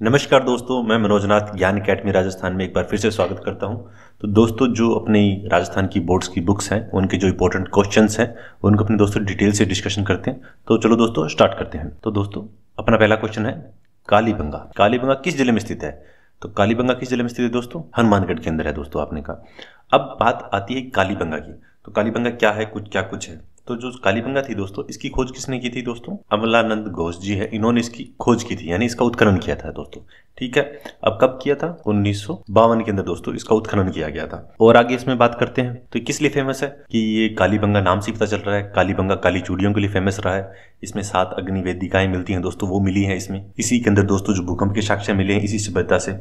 नमस्कार दोस्तों, मैं मनोजनाथ ज्ञान अकेडमी राजस्थान में एक बार फिर से स्वागत करता हूं। तो दोस्तों, जो अपनी राजस्थान की बोर्ड्स की बुक्स हैं उनके जो इंपॉर्टेंट क्वेश्चंस हैं उनको अपने दोस्तों डिटेल से डिस्कशन करते हैं। तो चलो दोस्तों स्टार्ट करते हैं। तो दोस्तों अपना पहला क्वेश्चन है कालीबंगा। कालीबंगा किस जिले में स्थित है? तो कालीबंगा किस जिले में स्थित है दोस्तों? हनुमानगढ़ के अंदर है दोस्तों आपने कहा। अब बात आती है कालीबंगा की। तो कालीबंगा क्या है, कुछ है। तो जो कालीबंगा थी दोस्तों, इसकी खोज किसने की थी दोस्तों? अमलानंद घोष जी है, इन्होंने इसकी खोज की थी, यानी इसका उत्खनन किया था दोस्तों। ठीक है, अब कब किया था? 1952 के अंदर दोस्तों इसका उत्खनन किया गया था। और आगे इसमें बात करते हैं तो किस लिए फेमस है कि ये कालीबंगा नाम से पता चल रहा है। कालीबंगा काली चूड़ियों के लिए फेमस रहा है। इसमें 7 अग्नि वेदिकाएं मिलती हैं दोस्तों, वो मिली हैं इसमें। इसी के अंदर दोस्तों जो भूकंप के साक्ष्य मिले हैं इसी सभ्यता से।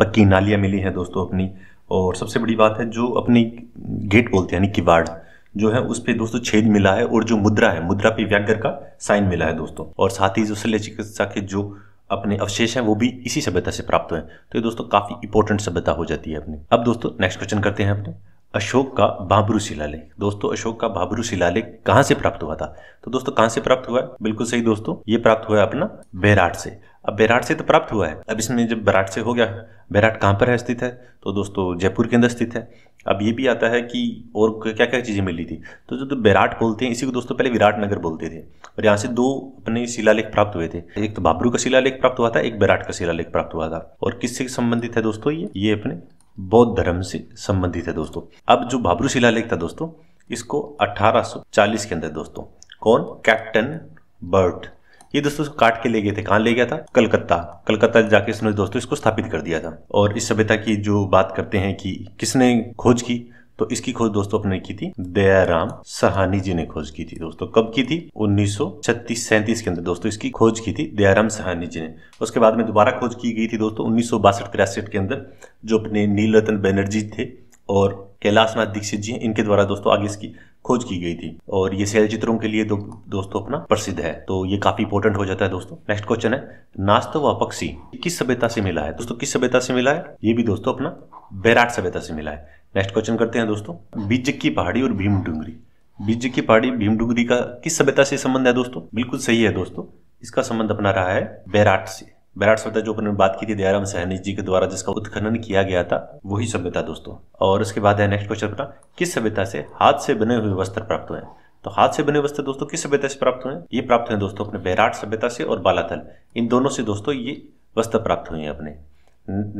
पक्की नालियां मिली हैं दोस्तों अपनी। और सबसे बड़ी बात है, जो अपनी गेट बोलते हैं यानी किवाड़ जो है उस पे दोस्तों छेद मिला है, और जो मुद्रा है मुद्रा पे व्याघ्र का साइन मिला है दोस्तों। और साथ ही जो शल्य चिकित्सा के जो अपने अवशेष हैं वो भी इसी सभ्यता से प्राप्त हुए हैं। तो ये दोस्तों काफी इंपॉर्टेंट सभ्यता हो जाती है अपने। अब दोस्तों नेक्स्ट क्वेश्चन करते हैं अपने अशोक का भाब्रू शिलालेख। दोस्तों अशोक का भाब्रू शिलालेख कहां से प्राप्त हुआ था? तो दोस्तों कहां से प्राप्त हुआ है? बिल्कुल सही दोस्तों, ये प्राप्त हुआ है अपना बेराट से। अब बेराट से तो प्राप्त हुआ है, अब इसमें जब बेराट से हो गया, बेराट कहां पर है स्थित है? तो दोस्तों जयपुर के अंदर स्थित है। अब ये भी आता है कि और क्या क्या चीजें मिली थी। तो जो बेराट बोलते हैं इसी को दोस्तों पहले विराट नगर बोलते थे। और यहाँ से 2 अपने शिलालेख प्राप्त हुए थे, एक तो भाब्रू का शिलालेख प्राप्त हुआ था, एक बेराट का शिलालेख प्राप्त हुआ था। और किससे संबंधित है दोस्तों? ये अपने बौद्ध धर्म से संबंधित है दोस्तों। अब जो भाब्रू शिलालेख था दोस्तों, इसको 1840 के अंदर दोस्तों कौन? कैप्टन बर्ट, ये दोस्तों काट के ले गए थे। कहां ले गया था? कलकत्ता जाके इसने दोस्तों इसको स्थापित कर दिया था। और इस सभ्यता की जो बात करते हैं कि किसने खोज की, तो इसकी खोज दोस्तों अपने की थी दयाराम साहनी जी ने खोज की थी दोस्तों। कब की थी? 1936-37 के अंदर दोस्तों इसकी खोज की थी दयाराम साहनी जी ने। उसके बाद में दोबारा खोज की गई थी दोस्तों 1962-63 के अंदर, जो अपने नीलरतन बनर्जी थे और कैलाशनाथ दीक्षित जी हैं, इनके द्वारा दोस्तों आगे इसकी खोज की गई थी। और ये शैल चित्रों के लिए दोस्तों अपना प्रसिद्ध है। तो ये काफी इंपॉर्टेंट हो जाता है दोस्तों। नेक्स्ट क्वेश्चन है नास्तव व पक्षी किस सभ्यता से मिला है? दोस्तों किस सभ्यता से मिला है? ये भी दोस्तों अपना बेराट सभ्यता से मिला है। नेक्स्ट क्वेश्चन करते हैं दोस्तों बिज्जक की पहाड़ी और भीम डूंगरी। बिज्जक की पहाड़ी भीम डूंगरी का किस सभ्यता से संबंध है दोस्तों? बिल्कुल सही है दोस्तों, इसका संबंध अपना रहा है बेराट से। बेराट सभ्यता जो अपने बात की थी दयाराम साहनी जी के द्वारा जिसका उत्खनन किया गया था, वही सभ्यता दोस्तों। और उसके बाद है नेक्स्ट क्वेश्चन अपना किस सभ्यता से हाथ से बने हुए वस्त्र प्राप्त हुए? तो हाथ से बने वस्त्र दोस्तों किस सभ्यता से प्राप्त हुए? ये प्राप्त हुए दोस्तों अपने बेराट सभ्यता से और बालाथल, इन दोनों से दोस्तों ये वस्त्र प्राप्त हुए हैं अपने।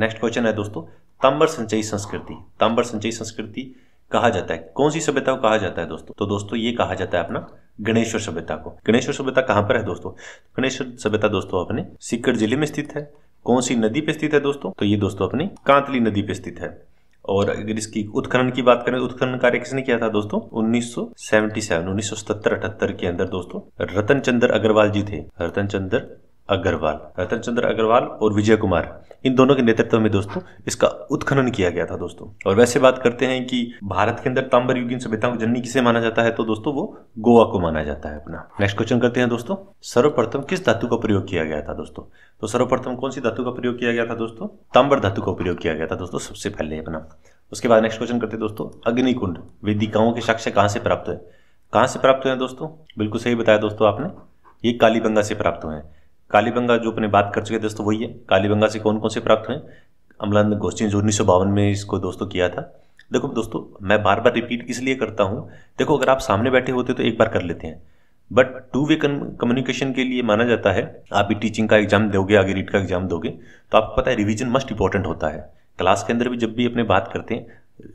नेक्स्ट क्वेश्चन है दोस्तों ताम्बर संचयी संस्कृति। ताम्बर संचयी संस्कृति कहा जाता है, कौन सी सभ्यता को कहा जाता है दोस्तों? तो दोस्तों ये कहा जाता है अपना गणेश्वर सभ्यता को। गणेश्वर सभ्यता कहां पर है दोस्तों? गणेश्वर सभ्यता दोस्तों अपने सीकर जिले में स्थित है। कौन सी नदी पे स्थित है दोस्तों? तो ये दोस्तों अपनी कांतली नदी पे स्थित है। और अगर इसकी उत्खनन की बात करें तो उत्खनन कार्य किसने किया था दोस्तों? 1977-1977-78 के अंदर दोस्तों रतन चंद्र अग्रवाल जी थे। रतन चंद्र अग्रवाल और विजय कुमार, इन दोनों के नेतृत्व में दोस्तों इसका उत्खनन किया गया था दोस्तों। और वैसे बात करते हैं कि भारत के अंदर ताम्बर युगीन सभ्यताओं की जननी किसे माना जाता है, तो दोस्तों वो गोवा को माना जाता है अपना। नेक्स्ट क्वेश्चन करते हैं दोस्तों सर्वप्रथम किस धातु का प्रयोग किया गया था दोस्तों? तो सर्वप्रथम कौन सी धातु का प्रयोग किया गया था दोस्तों? ताम्बर धातु का प्रयोग किया गया था दोस्तों सबसे पहले अपना। उसके बाद नेक्स्ट क्वेश्चन करते हैं दोस्तों अग्निकुंड वेदिकाओं के साक्ष्य कहां से प्राप्त हुए? कहां से प्राप्त हुए हैं दोस्तों? बिल्कुल सही बताया दोस्तों आपने, ये कालीबंगा से प्राप्त हुए हैं। कालीबंगा जो अपने बात कर चुके दोस्तों वही है। कालीबंगा से कौन कौन से प्राप्त हुए? अमलानंद घोष जी जो 1952 में इसको दोस्तों किया था। देखो दोस्तों मैं बार बार रिपीट इसलिए करता हूं, देखो अगर आप सामने बैठे होते तो एक बार कर लेते हैं, बट 2 वे कम्युनिकेशन के लिए माना जाता है। आप भी टीचिंग का एग्जाम दोगे, आगे रीट का एग्जाम दोगे, तो आपको पता है रिवीजन मस्ट इंपॉर्टेंट होता है। क्लास के अंदर भी जब भी अपने बात करते हैं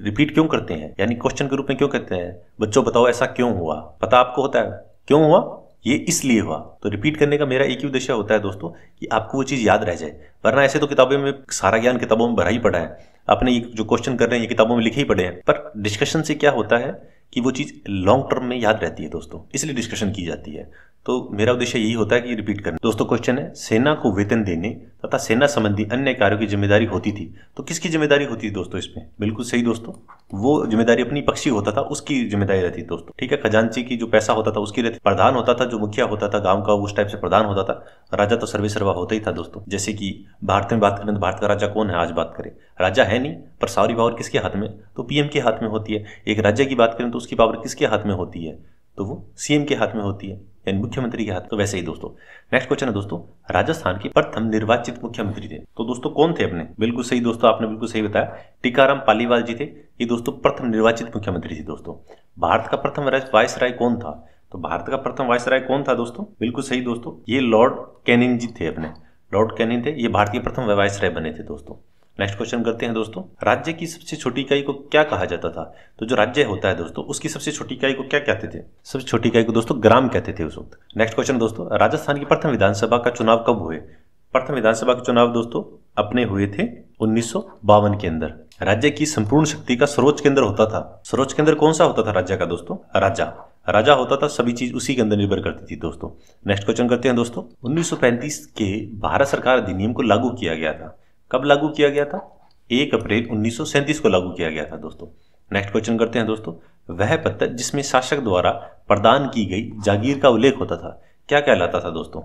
रिपीट क्यों करते हैं, यानी क्वेश्चन के रूप में क्यों कहते हैं बच्चों बताओ ऐसा क्यों हुआ? पता आपको होता है क्यों हुआ? ये इसलिए हुआ। तो रिपीट करने का मेरा एक ही उद्देश्य होता है दोस्तों कि आपको वो चीज याद रह जाए। वरना ऐसे तो किताबों में सारा ज्ञान किताबों में भरा ही पड़ा है, आपने ये जो क्वेश्चन कर रहे हैं ये किताबों में लिखे ही पड़े हैं, पर डिस्कशन से क्या होता है कि वो चीज लॉन्ग टर्म में याद रहती है दोस्तों, इसलिए डिस्कशन की जाती है। तो मेरा उद्देश्य यही होता है कि रिपीट करना। दोस्तों क्वेश्चन है सेना को वेतन देने तथा सेना संबंधी अन्य कार्यों की जिम्मेदारी होती थी, तो किसकी जिम्मेदारी होती थी दोस्तों इसमें? बिल्कुल सही दोस्तों, वो जिम्मेदारी अपनी पक्षी होता था उसकी जिम्मेदारी रहती थी दोस्तों। ठीक है, खजांची की जो पैसा होता था उसकी रहती, प्रधान होता था जो मुखिया होता था गांव का, उस टाइप से प्रधान होता था। राजा तो सर्वे सर्वा होता ही था दोस्तों। जैसे कि भारत में बात करें तो भारत का राजा कौन है? आज बात करें राजा है नहीं, पर सारी पावर किसके हाथ में? तो पीएम के हाथ में होती है। एक राज्य की बात करें तो उसकी पावर किसके हाथ में होती है? तो वो सीएम के हाथ में होती है। यानी मुख्यमंत्री के हाथ, तो वैसे ही दोस्तों। नेक्स्ट क्वेश्चन है दोस्तों, राजस्थान के प्रथम निर्वाचित मुख्यमंत्री थे, तो दोस्तों कौन थे अपने? बिल्कुल सही दोस्तों, आपने बिल्कुल सही बताया, टीकाराम पालीवाल जी थे। ये दोस्तों प्रथम निर्वाचित मुख्यमंत्री थे दोस्तों। भारत का प्रथम वायसराय कौन था? तो भारत का प्रथम वायसराय कौन था दोस्तों? बिल्कुल सही दोस्तों, ये लॉर्ड कैनिंग जी थे अपने, लॉर्ड कैनिंग थे, ये भारतीय प्रथम वायसराय बने थे दोस्तों। नेक्स्ट क्वेश्चन करते हैं दोस्तों, राज्य की सबसे छोटी इकाई को क्या कहा जाता था? तो जो राज्य होता है दोस्तों, उसकी सबसे छोटी इकाई को क्या कहते थे? सबसे छोटी इकाई को दोस्तों ग्राम कहते थे उस वक्त। नेक्स्ट क्वेश्चन दोस्तों, राजस्थान की प्रथम विधानसभा का चुनाव कब हुए? प्रथम विधानसभा के चुनाव दोस्तों अपने हुए थे 1952 के अंदर। राज्य की संपूर्ण शक्ति का सर्वोच्च केंद्र होता था, सर्वोच्च केंद्र कौन सा होता था राज्य का दोस्तों? राजा होता था, सभी चीज उसी के अंदर निर्भर करती थी दोस्तों। नेक्स्ट क्वेश्चन करते हैं दोस्तों, 1935 के भारत सरकार अधिनियम को लागू किया गया था। कब लागू किया गया था? 1 अप्रैल 1937 को लागू किया गया था दोस्तों। नेक्स्ट क्वेश्चन करते हैं दोस्तों, वह पत्र जिसमें शासक द्वारा प्रदान की गई जागीर का उल्लेख होता था, क्या कहलाता था दोस्तों?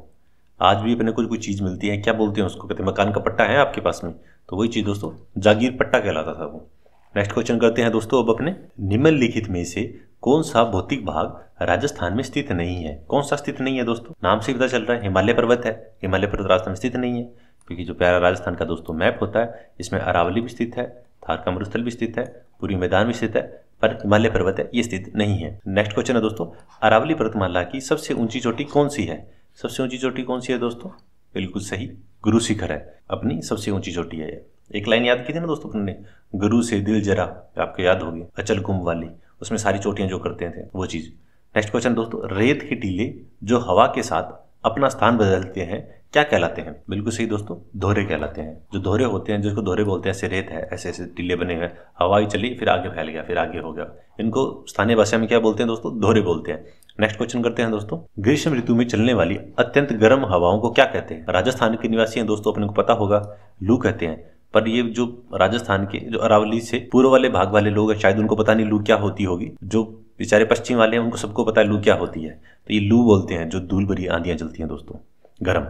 आज भी अपने को कोई चीज मिलती है, क्या बोलते हैं उसको? कहते हैं मकान का पट्टा है आपके पास में, तो वही चीज दोस्तों जागीर पट्टा कहलाता था वो। नेक्स्ट क्वेश्चन करते हैं दोस्तों अब अपने, निम्नलिखित में से कौन सा भौतिक भाग राजस्थान में स्थित नहीं है? कौन सा स्थित नहीं है दोस्तों? नाम से पता चल रहा है, हिमालय पर्वत है। हिमालय पर्वत राजस्थान में स्थित नहीं है, क्योंकि जो प्यारा राजस्थान का दोस्तों मैप होता है, इसमें अरावली भी स्थित है, थार का मरुस्थल भी स्थित है, पूरी मैदान भी स्थित है, पर हिमालय पर्वत है ये स्थित नहीं है। नेक्स्ट क्वेश्चन है दोस्तों, अरावली पर्वतमाला की सबसे ऊंची चोटी कौन सी है? सबसे ऊंची चोटी कौन सी है दोस्तों? बिल्कुल सही, गुरु शिखर है, अपनी सबसे ऊंची चोटी है। एक लाइन याद की थी ना दोस्तों अपने, गुरु से दिल जरा, आपको याद होगी, अचल कुंभ वाली, उसमें सारी चोटियां जो करते थे वो चीज। नेक्स्ट क्वेश्चन दोस्तों, रेत के टीले जो हवा के साथ अपना स्थान बदलते हैं क्या कहलाते हैं? बिल्कुल सही दोस्तों, दोहरे कहलाते हैं। जो दोहरे होते हैं, जिसको दोहरे बोलते हैं, ऐसे रेत है, ऐसे ऐसे टीले बने हुए, हवा ही चली फिर आगे फैल गया, फिर आगे हो गया, इनको स्थानीय भाषा में क्या बोलते हैं दोस्तों? दोहरे बोलते हैं। नेक्स्ट क्वेश्चन करते हैं दोस्तों, ग्रीष्म ऋतु में चलने वाली अत्यंत गर्म हवाओं को क्या कहते हैं? राजस्थान के निवासी हैं दोस्तों, अपने को पता होगा, लू कहते हैं। पर ये जो राजस्थान के जो अरावली से पूर्व वाले भाग वाले लोग हैं, शायद उनको पता नहीं लू क्या होती होगी। जो बेचारे पश्चिम वाले हैं उनको सबको पता है लू क्या होती है, तो ये लू बोलते हैं। जो धूल भरी आंधियां चलती हैं दोस्तों, गर्म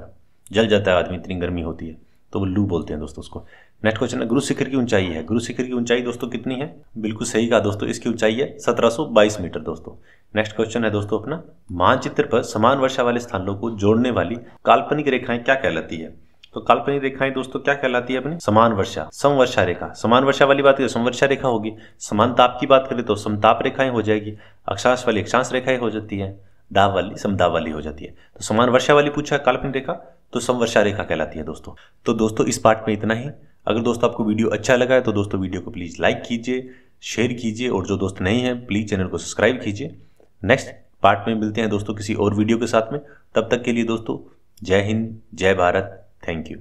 जल जाता है आदमी, इतनी गर्मी होती है, तो वो लू बोलते हैं दोस्तों उसको। नेक्स्ट क्वेश्चन है, गुरु शिखर की ऊंचाई है। गुरु शिखर की ऊंचाई दोस्तों कितनी है? बिल्कुल सही कहा दोस्तों, इसकी ऊंचाई है 1722 मीटर दोस्तों। नेक्स्ट क्वेश्चन है दोस्तों अपना, मानचित्र पर समान वर्षा वाले स्थानों को जोड़ने वाली काल्पनिक रेखाएं क्या कहलाती है? तो काल्पनिक रेखाएं दोस्तों क्या कहलाती है अपनी? समान वर्षा, समवर्षा रेखा। समान वर्षा वाली बात करें समवर्षा रेखा होगी, समान ताप की बात करें तो समताप रेखाएं हो जाएगी, अक्षांश वाली अक्षांश रेखाएं हो जाती है, दाब वाली समदाब वाली हो जाती है। तो समान वर्षा वाली पूछा है काल्पनिक रेखा, तो समवर्षा रेखा कहलाती है दोस्तों। तो दोस्तों इस पार्ट में इतना ही। अगर दोस्तों आपको वीडियो अच्छा लगा है तो दोस्तों वीडियो को प्लीज लाइक कीजिए, शेयर कीजिए, और जो दोस्त नहीं है प्लीज चैनल को सब्सक्राइब कीजिए। नेक्स्ट पार्ट में मिलते हैं दोस्तों किसी और वीडियो के साथ में, तब तक के लिए दोस्तों जय हिंद, जय भारत, थैंक यू।